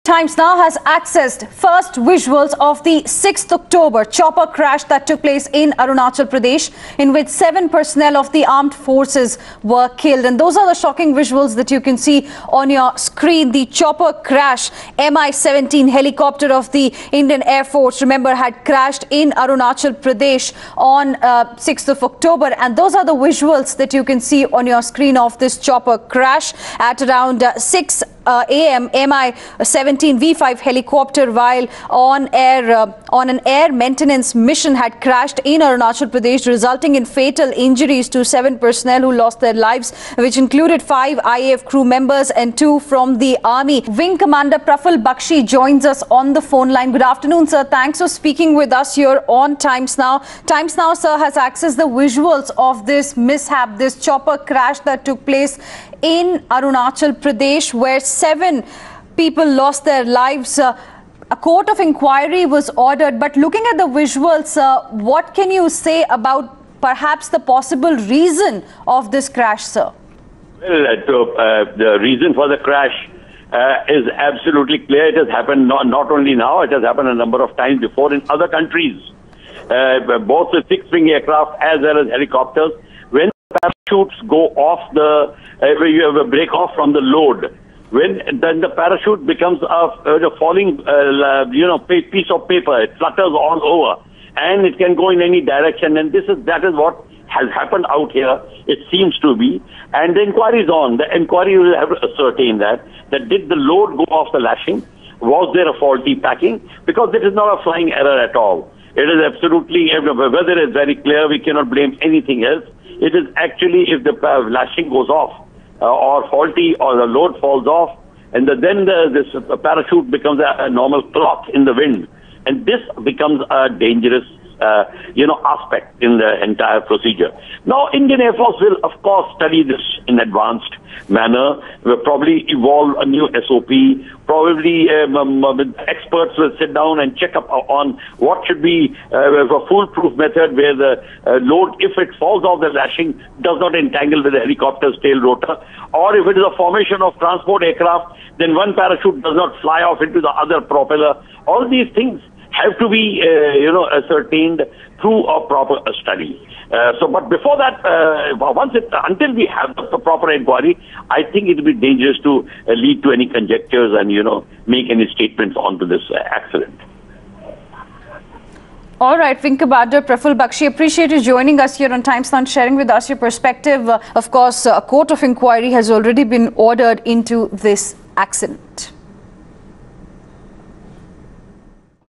Times now has accessed first visuals of the 6th October chopper crash that took place in Arunachal Pradesh, in which 7 personnel of the armed forces were killed. And those are the shocking visuals that you can see on your screen. The chopper crash, Mi-17 helicopter of the Indian Air Force, remember, had crashed in Arunachal Pradesh on 6th of October. And those are the visuals that you can see on your screen of this chopper crash at around 6 a.m. Mi-17 V5 helicopter, while on an air maintenance mission, had crashed in Arunachal Pradesh, resulting in fatal injuries to 7 personnel who lost their lives, which included 5 IAF crew members and 2 from the army. Wing Commander Praful Bakshi joins us on the phone line. Good afternoon, sir. Thanks for speaking with us here on Times Now. Times Now, sir, has accessed the visuals of this mishap, this chopper crash that took place in Arunachal Pradesh, where 7 people lost their lives. A court of inquiry was ordered, but looking at the visuals, what can you say about perhaps the possible reason of this crash, sir? Well, the reason for the crash is absolutely clear. It has happened not only now, it has happened a number of times before in other countries. Both the fixed-wing aircraft as well as helicopters, when parachutes go off you have a break off from the load. Then the parachute becomes a falling, piece of paper. It flutters all over, and it can go in any direction. And that is what has happened out here. It seems to be, and the inquiry is on. The inquiry will have to ascertain that did the load go off the lashing? Was there a faulty packing? Because it is not a flying error at all. It is absolutely, weather is very clear. We cannot blame anything else. It is actually if the lashing goes off or faulty, or the load falls off, and then this parachute becomes a normal cloth in the wind, and this becomes a dangerous aspect in the entire procedure. Now, Indian Air Force will, of course, study this in advanced manner. Will probably evolve a new SOP. Probably experts will sit down and check up on what should be a foolproof method where the load, if it falls off the lashing, does not entangle with the helicopter's tail rotor. Or if it is a formation of transport aircraft, then one parachute does not fly off into the other propeller. All these things have to be, ascertained through a proper study. But before that, until we have the proper inquiry, I think it will be dangerous to lead to any conjectures and, make any statements onto this accident. All right, Wing Commander Praful Bakshi, appreciate you joining us here on Times Now and sharing with us your perspective. Of course, a court of inquiry has already been ordered into this accident.